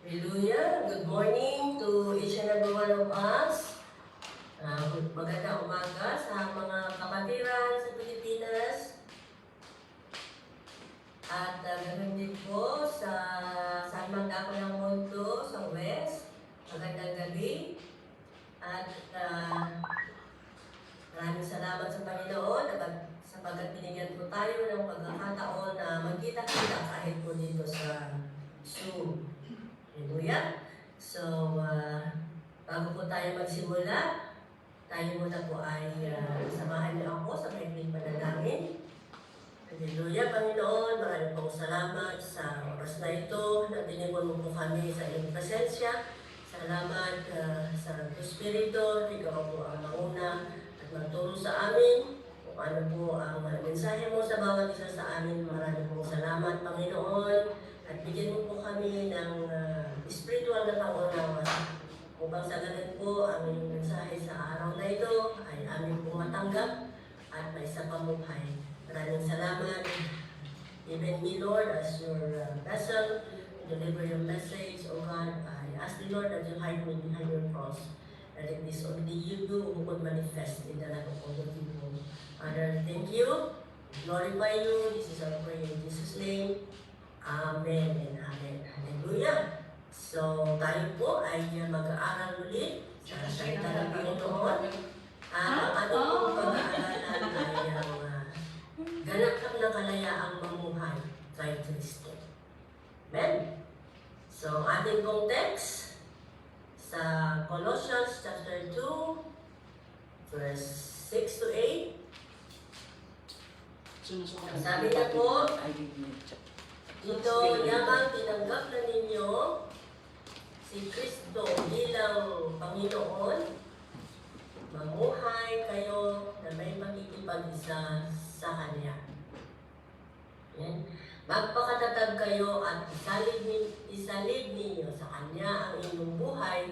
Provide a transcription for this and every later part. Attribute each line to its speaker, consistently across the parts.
Speaker 1: Hallelujah! Good morning to each and every one of us. Magandang umaga sa mga kapatiran sa Pilipinas. At ganoon din po sa saan man ako ng mundo, sa West. Magandang gabi. At maraming salamat sa Panginoon sapagkat binigyan po tayo ng pagkakataon na magkita-kita kahit po dito sa Zoom. Hallelujah! So, bago po tayo magsimula, tayo muna po ay samahan niyo ako sa maikling panalangin. Hallelujah, Panginoon, maraming pong salamat sa oras na ito na tinipon mo po kami sa iyong presensya. Salamat sa Espiritu, ikaw po ang mauna at magturo sa amin kung ano po ang mensahe mo sa bawat isa sa amin. Maraming pong salamat, Panginoon. At bigyan mo po kami ng spiritual na paunawa upang sa ganun po ang inyong mensahe sa araw na ito ay aming po matanggap at may sa pamuhay. Maraming salamat. Even me, Lord, as your vessel, deliver your message, O God. I ask the Lord that you hide me behind your cross. That it is only you who could manifest in the life of all the people. Father, thank you. Glorify you. This is our prayer in Jesus' name. Amen and amen. Hallelujah. So, tayo po ay mag-aaral ulit sa salita ng Panginoon. Ang ating pong pag-aaralan ay ganap ng kalayaang mamuhay kay Kristo. Amen? So, ating pong text sa Colossians chapter 2, verse 6 to 8. Sabi niya po, ito yamang tinanggap na ninyo si Kristo bilang Panginoon, mamuhay kayo na may makikipag-isa sa Kanya. Yan. Magpakatatag kayo at isalid ninyo sa Kanya ang inyong buhay.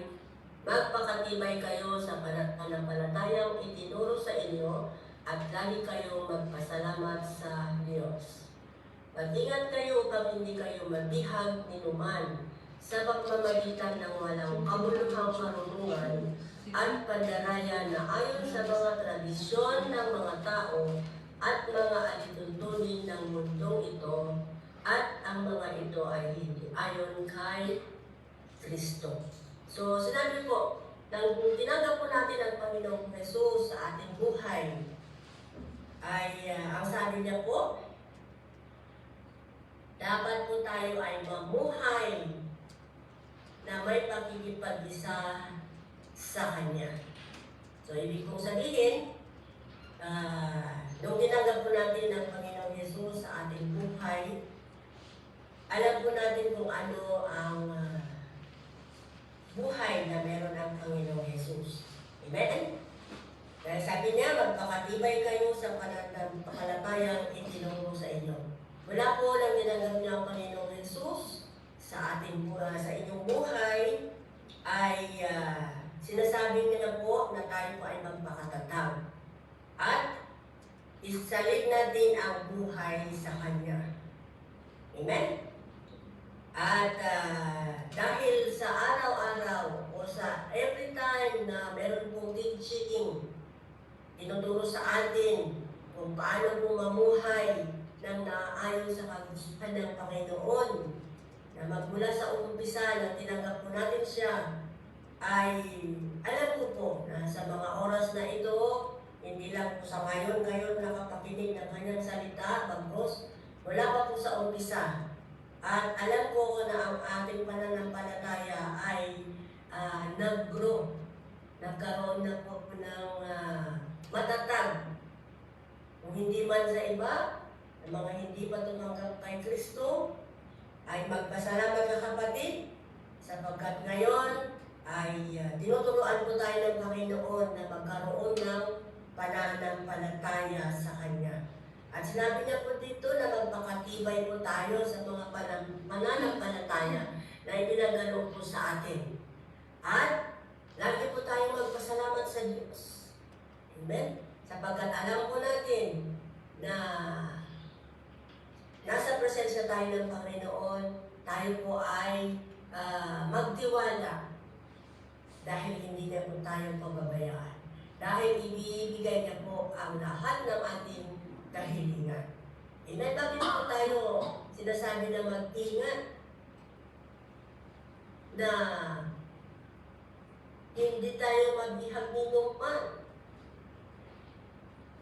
Speaker 1: Magpakatibay kayo sa pananampalatayang itinuro sa inyo at lagi kayong magpasalamat sa Diyos. Mag-ingat kayo upang hindi kayo mabihag ni numan sa pagmamagitan ng walang kabuluhang karunungan at pandaraya na ayon sa mga tradisyon ng mga tao at mga alituntunin ng mundong ito, at ang mga ito ay hindi ayon kay Kristo. So, sinabi po, nang tinanggap po natin ang Panginoong Jesus sa ating buhay, ay ang sabi niya po, dapat po tayo ay mamuhay na may pagkikipag-isa sa Kanya. So, ibig kong sabihin, nung tinanggap po natin ang Panginoong Yesus sa ating buhay, alam po natin kung ano ang buhay na meron ang Panginoong Yesus. Amen? Dahil sabi niya, magpakatibay kayo sa pananampalatayang itinuro sa inyo. Wala po lang tinanggap niya ang Panginoong Jesus sa inyong buhay ay sinasabi niya na po na tayo po ay magpakatatag at isalid natin ang buhay sa Kanya. Amen? At dahil sa araw-araw o sa every time na meron pong teaching, tinuturo sa atin kung paano po mamuhay nang naayon sa kagustuhan ng Panginoon, na magmula sa umpisa na tinanggap po natin siya, ay alam ko po na sa mga oras na ito, hindi lang po sa ngayon kayo nakapakinig ng kanyang salita, bagros, wala pa po sa umpisa. At alam ko na ang ating pananampalataya ay nag-grow, nagkaroon na po ng matatag. Kung hindi man sa iba, ang mga hindi pa tumanggap kay Kristo, ay magpasalamat na kapatid, sapagkat ngayon ay tinuturuan po tayo ng Panginoon na magkaroon ng pananampalataya sa Kanya. At sinabi niya po dito na magpakatibay po tayo sa mga pananampalataya na ipinagkaloob po sa atin. At lagi po tayo magpasalamat sa Diyos. Amen? Sapagkat alam po natin na nasa presensya tayo ng Panginoon, tayo po ay magtiwala dahil hindi niya po tayo pababayaan. Dahil ibibigay niya po ang lahat ng ating kahilingan. Amen? Bakit po tayo sinasabi na mag-ingat na hindi tayo magbihag ni man?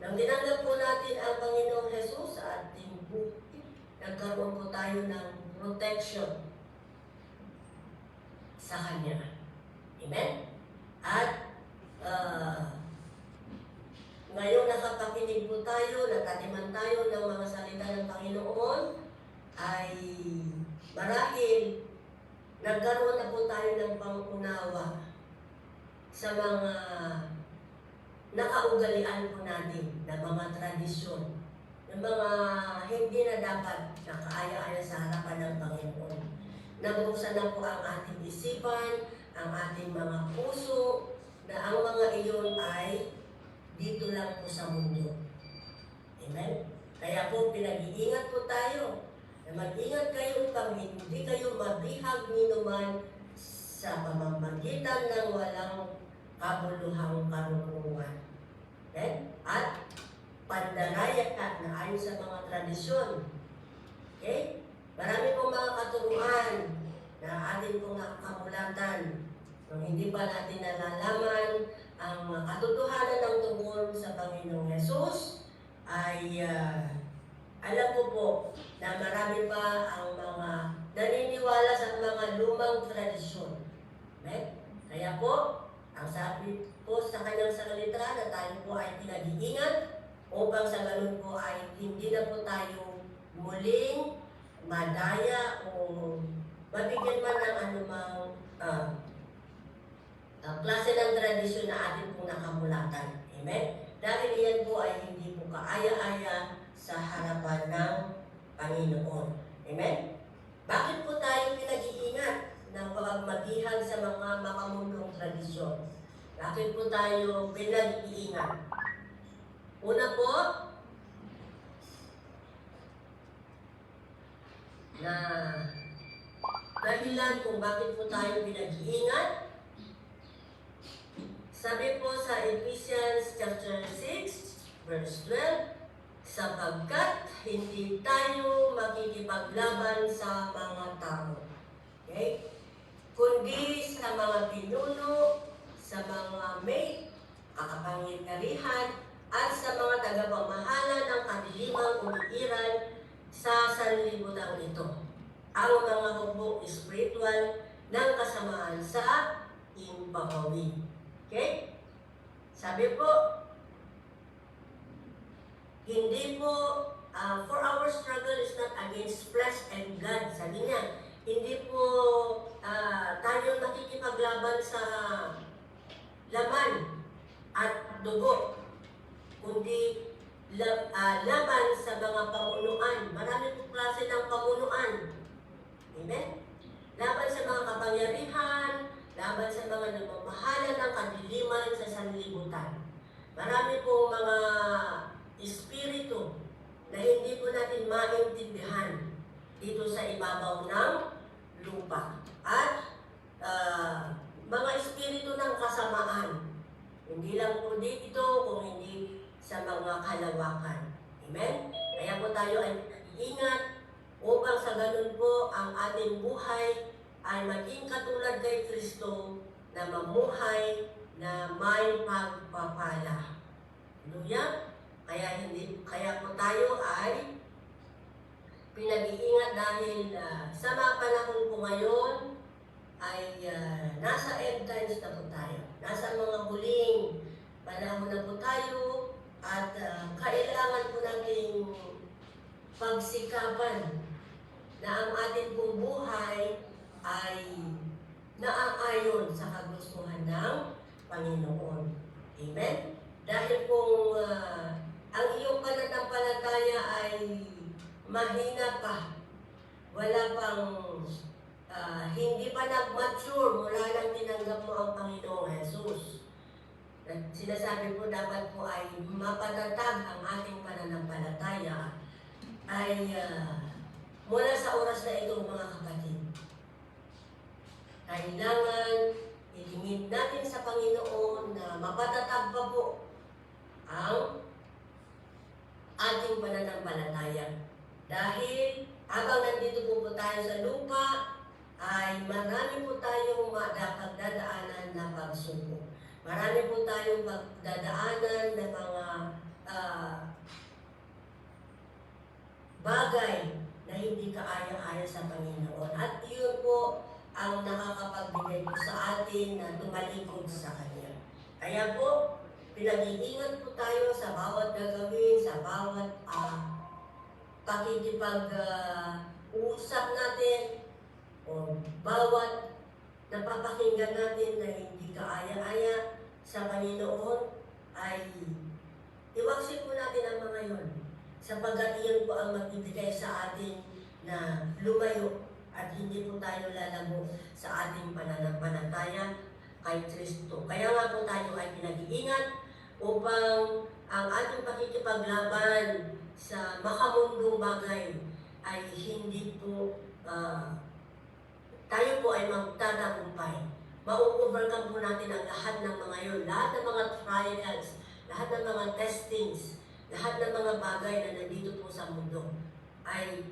Speaker 1: Nang tinanggap po natin ang Panginoong Jesus sa ating buhay, nagkaroon po tayo ng protection sa Kanya. Amen? At ngayong nakapakinig po tayo, natatiman tayo ng mga salita ng Panginoon, ay marahil nagkaroon na po tayo ng pangunawa sa mga nakaugalian po natin na mga tradisyon, ng mga hindi na dapat nakaaya-aya sa harapan ng Panginoon. Nabuksan na po ang ating isipan, ang ating mga puso, na ang mga iyon ay dito lang po sa mundo. Amen? Kaya po pinag-iingat po tayo na mag-ingat kayo upang hindi kayo mabihag ni naman sa pamamagitan ng walang kabuluhang karunungan. Okay? At pandaraya ka na ayon sa mga tradisyon. Okay? Marami pong mga katuruan na atin pong nakamulatan. Kung hindi pa natin nalalaman ang katotohanan ng tungkol sa Panginoong Yesus, ay alam ko po na marami pa ang mga naniniwala sa mga lumang tradisyon. Okay? Kaya po, ang sabi po sa kanyang salita na tayo po ay pinag-iingat upang sa ganun po ay hindi na po tayo muling madaya o mabigyan man ng anumang klase ng tradisyon na atin po nakamulatan. Amen? Dahil iyan po ay hindi po kaaya-aya sa harapan ng Panginoon. Amen? Bakit po tayo pinag-iingat ng pagmagihag sa mga makamundong tradisyon? Bakit po tayo pinag-iingat? Una po, na dahilan kung bakit po tayo pinag-iingat. Sabi po sa Ephesians chapter 6, verse 12, sapagkat hindi tayo makikipaglaban sa mga tao. Okay? Kundi sa mga pinuno, sa mga may kakapangyarihan, at sa mga tagapamahala ng kadilimang umiiral sa sanlibutan ito. Ang mga hukbong espiritual ng kasamaan sa imbakawi. Okay? Sabi po, hindi po, for our struggle is not against flesh and blood. Sabi niya, hindi po tayo nakikipaglaban sa laman at dugo, kundi laban sa mga pamunuan. Marami po klase ng pamunuan. Amen? Laban sa mga kapangyarihan, laban sa mga nagmamahala ng kadiliman sa sanlibutan. Marami po mga espiritu na hindi po natin maintindihan dito sa ibabaw ng lupa. At mga espiritu ng kasamaan. Hindi lang po dito, kung hindi sa mga kalawakan. Amen? Kaya po tayo ay ingat upang sa ganun po ang ating buhay ay maging katulad kay Kristo na mamuhay na may pagpapala. Hallelujah? Kaya po tayo ay pinag-iingat dahil sa mga panahon po ngayon ay nasa end times na po tayo. Nasa mga huling panahon na po tayo at kailangan po nating pagsikapan na ang ating pong buhay ay naaayon sa kagustuhan ng Panginoon. Amen? Dahil kung ang iyong pananampalataya ay mahina pa, wala pang hindi pa nag-mature mula nang tinanggap mo ang Panginoong Jesus. Sinasabi po dapat po ay mapatatag ang ating pananampalataya ay mula sa oras na ito, mga kapatid. kailangan ilingid natin sa Panginoon na mapatatag pa po ang ating pananampalataya. Dahil habang nandito po tayo sa lupa, ay marami po tayong pagdadaanan na pagsubok. Marami po tayong pagdadaanan na mga bagay na hindi kaaya-aya sa Panginoon. At yun po ang nakakapagbigay po sa atin na tumalikod sa Kanya. Kaya po, pinag-iingat po tayo sa bawat gagawin, sa bawat pakikipag-usap natin, o bawat napapakinggan natin na hindi kaaya-aya sa Panginoon, ay iwaksin po natin ang mga yun. Sapagkat iyon po ang magbibigay sa atin na lumayo at hindi po tayo lalabo sa ating pananampalataya kay Kristo. Kaya nga po tayo ay pinag-iingat upang ang ating pakikipaglaban sa makamundong bagay ay hindi po tayo po ay magtatagumpay. Ma-overcome po natin ang lahat ng mga yun, lahat ng mga trials, lahat ng mga testings, lahat ng mga bagay na nandito po sa mundo ay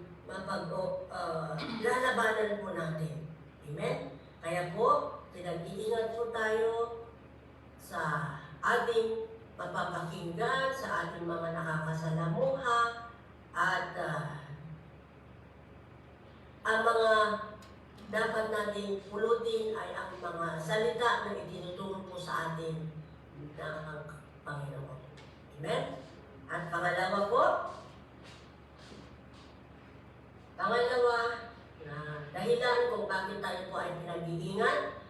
Speaker 1: lalabanan po natin. Amen? Kaya po, pinag-iingat po tayo sa ating mapapakinggan, sa ating mga nakakasalamuha, at ang mga dapat natin pulutin ay ang mga salita na itinuturo po sa atin ng Panginoon. Amen? At pangalawa po, na dahilan kung bakit tayo po ay pinag-iingat,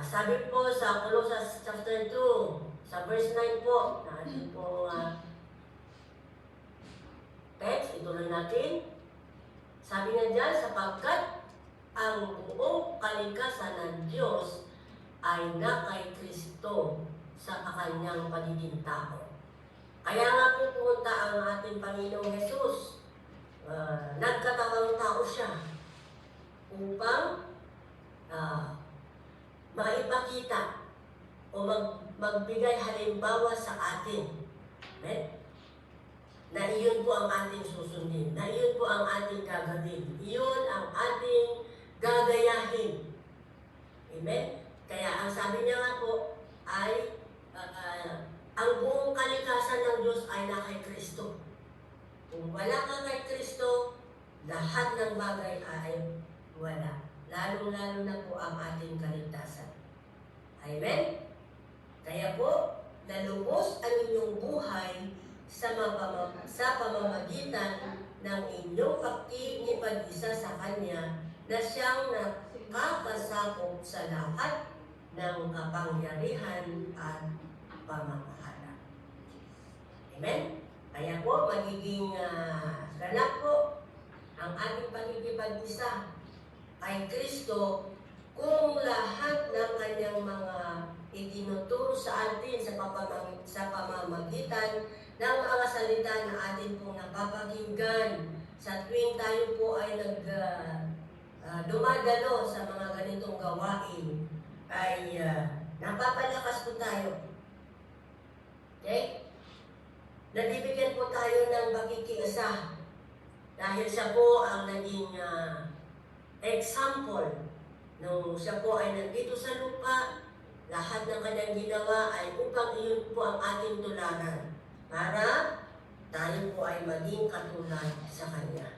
Speaker 1: sabi po sa Colossians chapter 2, sa verse 9 po, na ating po text, ituloy natin. Sabi nga dyan, sapagkat ang buong kalikasan ng Diyos ay na kay Kristo sa kanyang pagiging tao. Kaya nga po pumunta ang ating Panginoong Jesus. Nagkatawang tao siya upang maipakita o magbigay halimbawa sa atin. Amen? Na iyon po ang ating susundin, na iyon po ang ating gagawin, iyon ang ating gagayahin. Amen? Kaya ang sabi niya nga po ay ang buong kalikasan ng Diyos ay na kay Kristo. Kung wala ka kay Kristo, lahat ng bagay ay wala. Lalo-lalo na po ang ating kaligtasan. Amen? Kaya po, nalubos ang inyong buhay sa pamamagitan ng inyong pakikipag-isa sa Kanya na siyang nakakasakop sa lahat ng kapangyarihan at pamamahala. Amen? Kaya po, magiging ganap po ang ating pakikipag-isa kay Kristo kung lahat ng Kanyang mga itinuturo sa atin sa pamamagitan ng mga salita na atin pong napapakinggan sa tuwing tayo po ay dumadalo sa mga ganitong gawain ay napapalakas po tayo. Okay? Nabibigyan po tayo ng pakikiisa dahil siya po ang naging example nung siya po ay nandito sa lupa. Lahat ng kanyang ginawa ay upang iyon po ang ating tularan para tayo po ay maging katulad sa Kanya.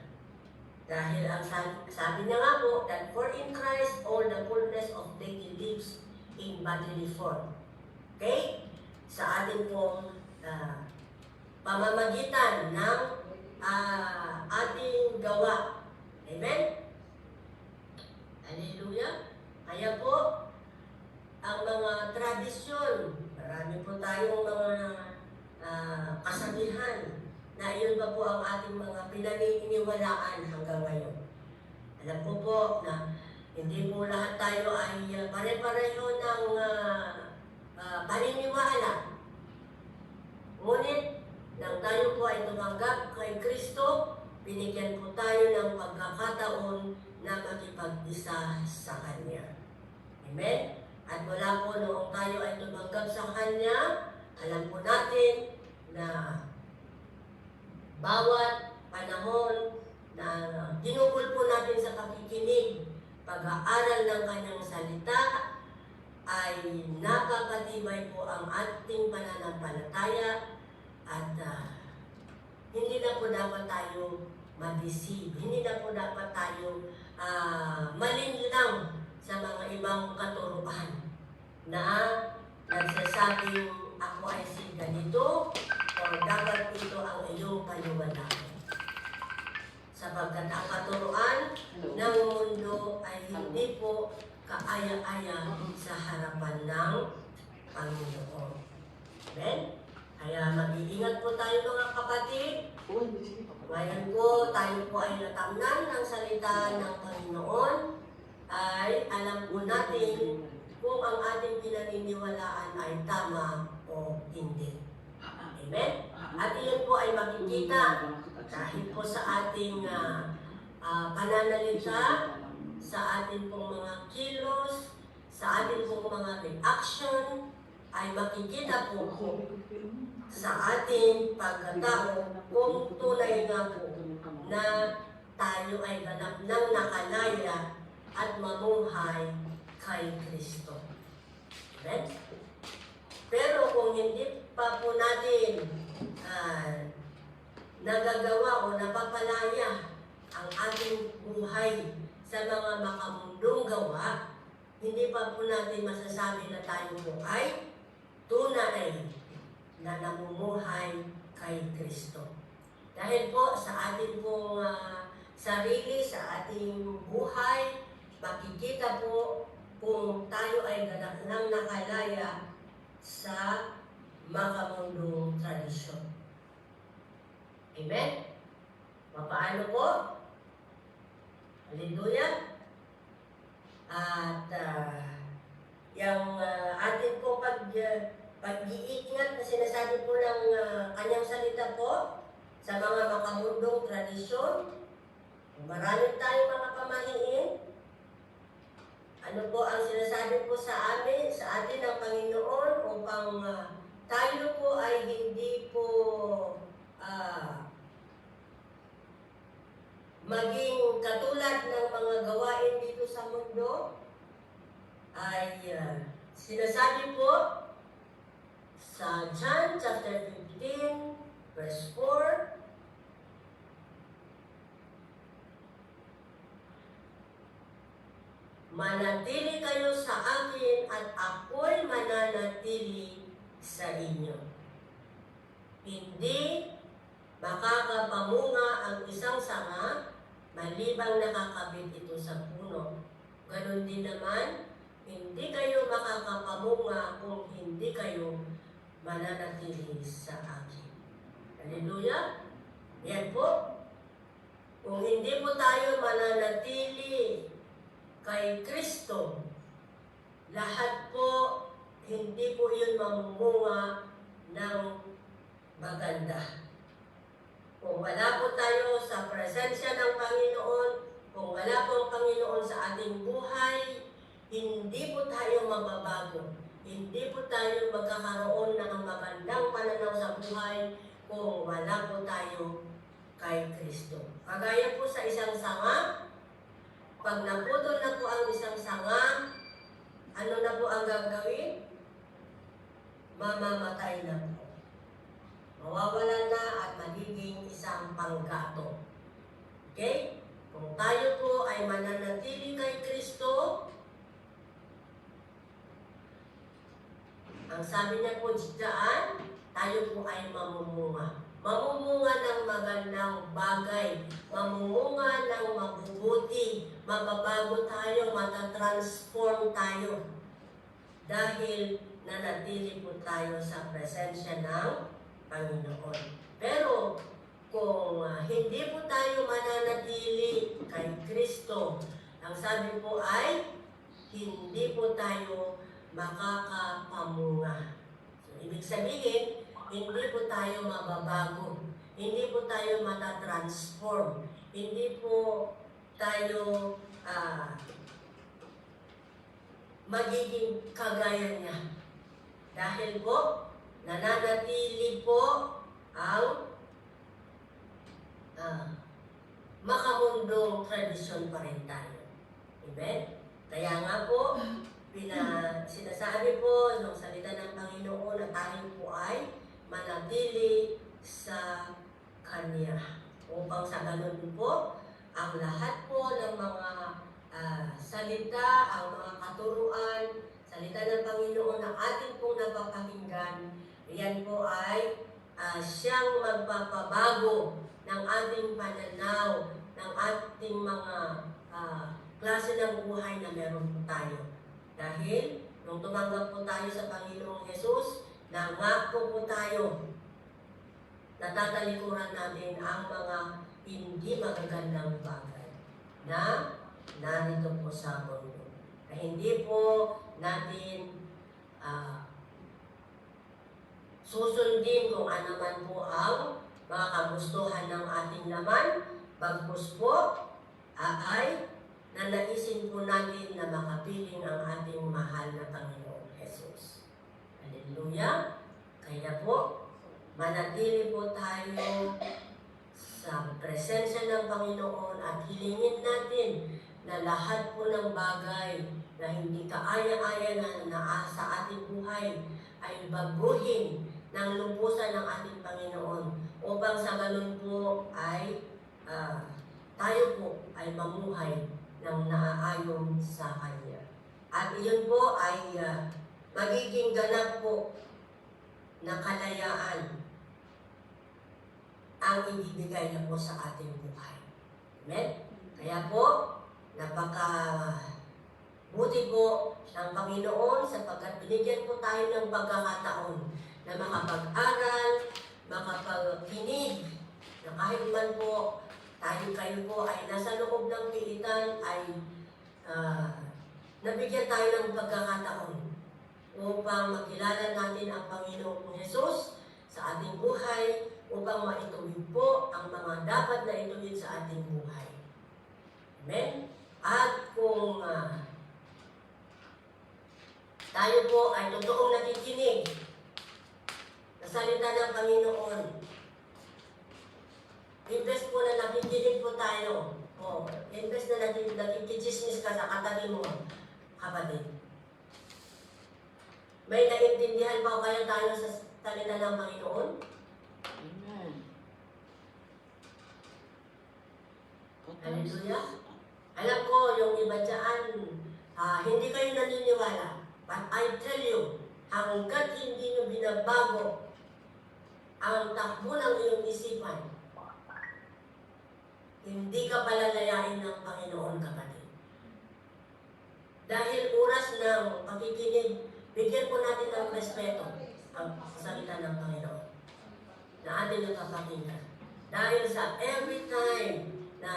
Speaker 1: Dahil ang sabi niya nga po, that for in Christ all the fullness of deity lives in bodily form. Okay? Sa ating pong pamamagitan ng ating gawa. Amen? Hallelujah! Kaya po, ang mga tradisyon, marami po tayong mga kasabihan na iyon pa po ang ating mga pinaniniwalaan hanggang ngayon. Alam ko po na hindi po lahat tayo ay pare-pareho ng paniniwala. Ngunit, nang tayo po ay tumanggap kay Kristo, binigyan po tayo ng pagkakataon na makipag-isa sa Kanya. Amen? At mula po noong tayo ay tumanggap sa Kanya, alam po natin na bawat panahon na ginugol po natin sa pakikinig, pag-aaral ng Kanyang salita, ay napapatibay po ang ating pananampalataya at hindi na po dapat tayo ma-deceive. Hindi na po dapat tayo malinlang sa mga ibang katuruan na nagsasabing ako ay si ganito o dapat ito ang iyong paniwalaan. Sapagkat ang katuruan ng mundo ay hindi po kaaya-aya sa harapan ng Panginoon. Amen? Kaya mag-iingat po tayo mga kapatid. Ngayon po, tayo po ay natamnan ng salita ng Panginoon, ay alam po natin kung ang ating pinaniniwalaan ay tama o hindi. Amen? At iyon po ay makikita kahit po sa ating pananalita, sa ating pong mga kilos, sa ating pong mga reaction, ay makikita po sa ating pagkatao kung tunay nga po na tayo ay ganap ng nakalaya at mamuhay kay Kristo. Amen? Pero kung hindi pa po natin nagagawa o napapalaya ang ating buhay sa mga makamundong gawa, hindi pa po natin masasabi na tayo po ay tunay na namumuhay kay Kristo. Dahil po sa ating pong sarili, sa ating buhay, makikita po kung tayo ay ganap ng nakalaya sa makamundong tradisyon. Amen? Paano po? Hallelujah! At yung atin po pag-iingat na sinasabi po ng kanyang salita po sa mga makamundong tradisyon, marami tayong mga pamahiin. Ano po ang sinasabi po sa amin, sa atin ng Panginoon upang tayo po ay hindi po maging katulad ng mga gawain dito sa mundo, ay sinasabi po sa John chapter 15 verse 4, manatili kayo sa akin at ako'y mananatili sa inyo. Hindi makakapamunga ang isang sanga malibang nakakabit ito sa puno. Ganon din naman, hindi kayo makakapamunga kung hindi kayo mananatili sa akin. Hallelujah! Yan po. Kung hindi po tayo mananatili kay Kristo, lahat po, hindi po yun mamumunga ng maganda. Kung wala po tayo sa presensya ng Panginoon, kung wala po ang Panginoon sa ating buhay, hindi po tayo mababago. Hindi po tayo magkakaroon ng magandang pananaw sa buhay kung wala po tayo kay Kristo. Kagaya po sa isang sanga, pag naputol na po ang isang sanga, ano na po ang gagawin? Mamamatay na po. Mawawala na at magiging isang panggato. Okay? Kung tayo po ay mananatili kay Kristo, ang sabi niya po dyan, tayo po ay mamumunga. Mamumunga ng magandang bagay, mamumunga ng mabubuti, mababago tayo, matatransform tayo. Dahil nanatili po tayo sa presensya ng Panginoon. Pero kung hindi po tayo mananatili kay Kristo, ang sabi po ay hindi po tayo makakapamunga. So, ibig sabihin, hindi po tayo mababago, hindi po tayo matatransform, hindi po tayo ah, magiging kagaya niya. Dahil po, nananatili po ang makamundong tradisyon pa rin tayo. Amen? Kaya nga po, sinasabi po ng salita ng Panginoon na tayo po ay manatili sa Kanya. Upang sa ganun po, ang lahat po ng mga salita, ang mga katuruan, salita ng Panginoon na atin pong napapakinggan, yan po ay siyang magpapabago ng ating pananaw, ng ating mga klase ng buhay na meron po tayo. Dahil, nung tumanggap po tayo sa Panginoong Jesus, nangako po tayo na tatalikuran natin ang mga hindi magagandang bagay na narito po sa mundo. Na hindi po natin susundin kung ano man po ang mga kagustuhan ng ating laman, bagkus po ay nanaisin po natin na makapiling ang ating mahal na Panginoong Jesus. Hallelujah! Kaya po, manatili po tayo sa presensya ng Panginoon at hilingin natin na lahat po ng bagay na hindi kaaya-aya na sa ating buhay ay baguhin ng lubusan ng ating Panginoon upang sa ganun po ay tayo po ay mamuhay ng naaayon sa Kanya. At iyon po ay magiging ganap po na kalayaan ang ibibigay na po sa ating buhay. Amen? Kaya po, napaka-buti po ng Panginoon sapagkat binigyan po tayo ng pagkakataon na makapag-aral, makapagkinig, na kahit man po kayo po ay nasa loob ng pilitan ay nabigyan tayo ng pagkakataon upang makilala natin ang Panginoong Jesus sa ating buhay upang maituwid po ang mga dapat na ituwid sa ating buhay. Amen? At kung tayo po ay totoong nakikinig sa salita ng Panginoon, imbes po na nakikinig po tayo, imbes na nakikichismis ka sa katabi mo, kapatid, may naintindihan pa kaya tayo sa salita ng Panginoon?
Speaker 2: Amen.
Speaker 1: Hallelujah. Alam ko, yung iba dyan, hindi kayo naniniwala. But I tell you, hanggat hindi nyo binabago ang takbo ng iyong isipan, hindi ka palalayain ng Panginoon, kapatid. Dahil oras ng pakikinig, bigyan po natin ng respeto ang salita ng Panginoon na ating nakapakinggan. Dahil sa every time na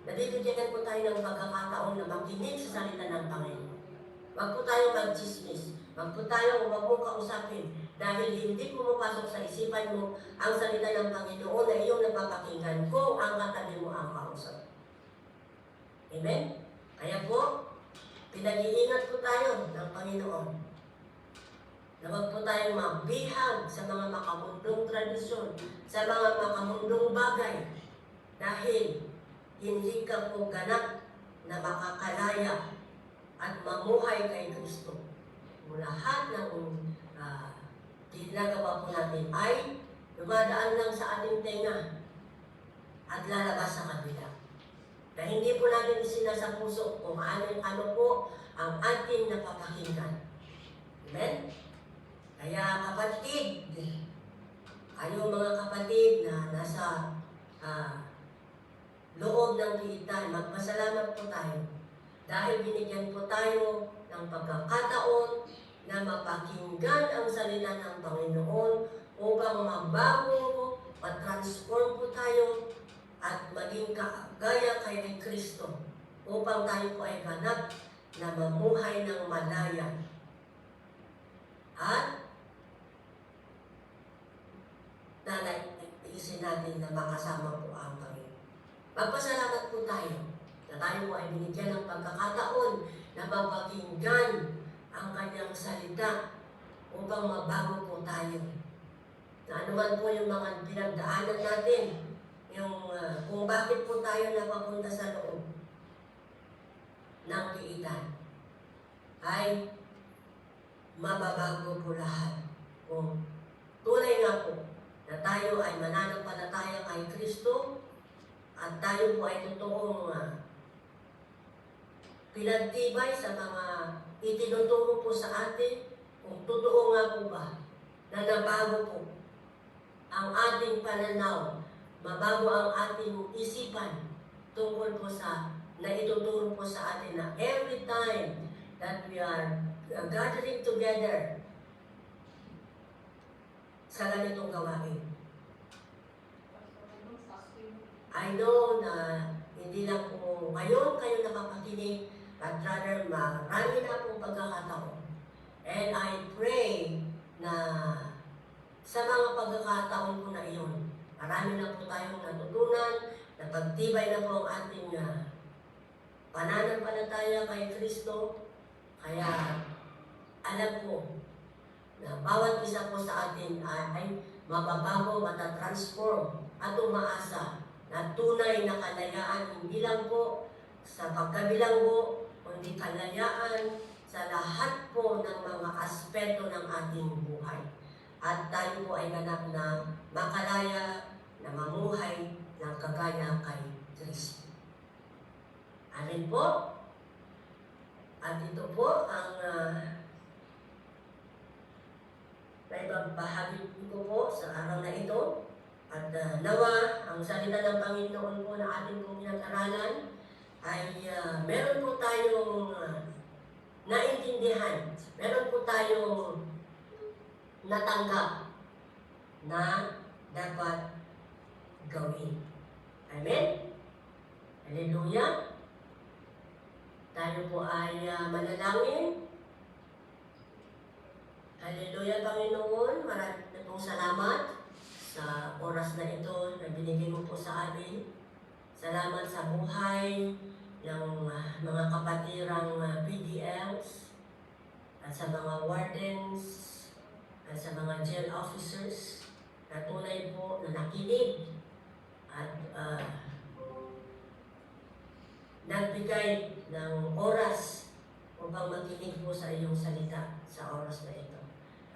Speaker 1: nadibigyan po tayo ng pagkakataon na makinig sa salita ng Panginoon, wag po tayo mag-chismis, wag mo kausapin, dahil hindi pumapasok sa isipan mo ang salita ng Panginoon na iyong napapakinggan kung ang katabi mo ang kausap. Amen? Kaya po, pinag-iingat po tayo ng Panginoon na wag po tayong mabihag sa mga makamundong tradisyon, sa mga makamundong bagay, dahil hindi ka po ganap na makakalaya at mamuhay kay Kristo. Lahat ng ginagawa po natin ay dumadaan lang sa ating tenga at lalabas sa kabila. Na hindi po natin isinasa puso kung ano po ang ating napapakinggan. Amen? Kaya kapatid, kayo mga kapatid na nasa loob ng pilitan, magpasalamat po tayo. Dahil binigyan po tayo ng pagkakataon na mapakinggan ang salita ng Panginoon upang mabago, matransform po tayo at maging kagaya kay Kristo upang tayo po ay ganap na mamuhay ng malaya. At nanaisin natin na makasama po ang Panginoon. Magpasalamat po tayo na na tayo po ay binigyan ng pagkakataon na mapakinggan ang kanyang salita upang mabago po tayo. Na anuman po yung mga pinagdaanan natin, yung kung bakit po tayo napapunta sa loob ng piitan, ay mababago po lahat. Kung tunay nga po na tayo ay mananampalataya kay Kristo at tayo po ay totoong pinagtibay sa mga itinuturo po sa atin, kung totoo nga po ba na nabago po ang ating pananaw, mabago ang ating isipan tungkol po sa na ituturo po sa atin na every time that we are gathering together sa ganitong gawain. I know na hindi lang po ngayon kayo nakapakinig, but rather marami na pong pagkakataon. And I pray na sa mga pagkakataon po na iyon, marami na po tayong natutunan, napagtibay na po ang ating pananampalataya kay Kristo. Kaya alam po na bawat isa po sa atin ay mababago, matatransform at umaasa na tunay na kalayaan, hindi lang po sa pagkabilanggo, kundi kalayaan sa lahat po ng mga aspeto ng ating buhay. At tayo po ay ganap na makalaya, na mamuhay ng kagaya kay Kristo. Amin po? At ito po ang naibabahagi ko po sa araw na ito. At nawa, ang salita ng Panginoon po na ating pong pinag-aralan ay meron po tayong naintindihan, meron po tayong natanggap na dapat gawin. Amen? Hallelujah! Tayo po ay manalangin. Hallelujah, Panginoon. Maraming pong salamat sa oras na ito na binigay mo po sa amin. Salamat sa buhay ng mga kapatirang PDLs at sa mga wardens at sa mga jail officers na tunay po na nakinig at nagbigay ng oras upang makinig po sa iyong salita sa oras na ito.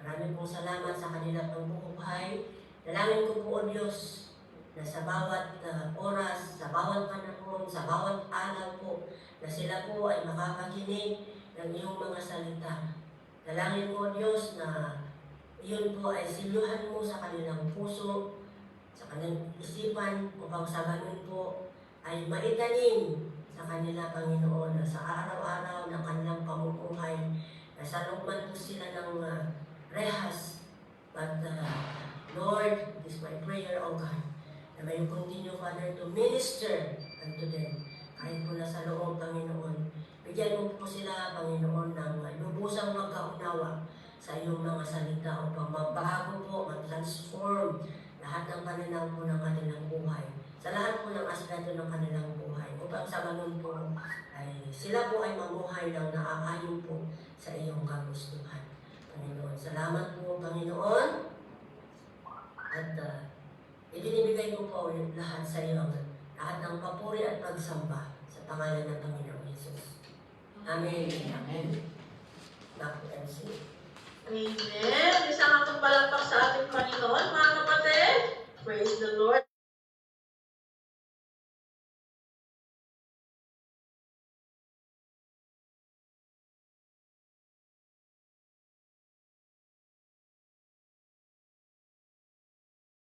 Speaker 1: Maraming pong salamat sa kanilang pagbubuhay. Dalangin ko po o Diyos na sa bawat oras, sa bawat panahon, sa bawat araw po, na sila po ay makapakinig ng iyong mga salita. Dalangin ko o Diyos na iyon po ay siluhan mo sa kanilang puso, sa kanilang isipan, upang sa ganun po ay maitanim sa kanila, Panginoon, na sa araw-araw ng kanilang pamumuhay, na sa loob man po sila ng rehas. But Lord, this is my prayer, O God, na may continue, Father, to minister unto them. Kahit po na sa loob, Panginoon, bigyan mo po sila, Panginoon, ng lubusang magkaunawa sa iyong mga salita upang mabago po, mag-transform lahat ng pananaw po ng kanilang buhay, sa lahat po ng aspeto ng kanilang buhay, upang sa ganun po ay sila po ay mamuhay ng naaayon po sa iyong kagustuhan. Panginoon, salamat po, Panginoon. At ibinibigay ko po lahat sa iyo, lahat ng papuri at pagsamba sa pangalan ng Panginoon Jesus. Amen. Amen. Back to MC.
Speaker 2: Amen. Isang atong palakpak sa ating Panginoon, mga kapatid. Praise the Lord.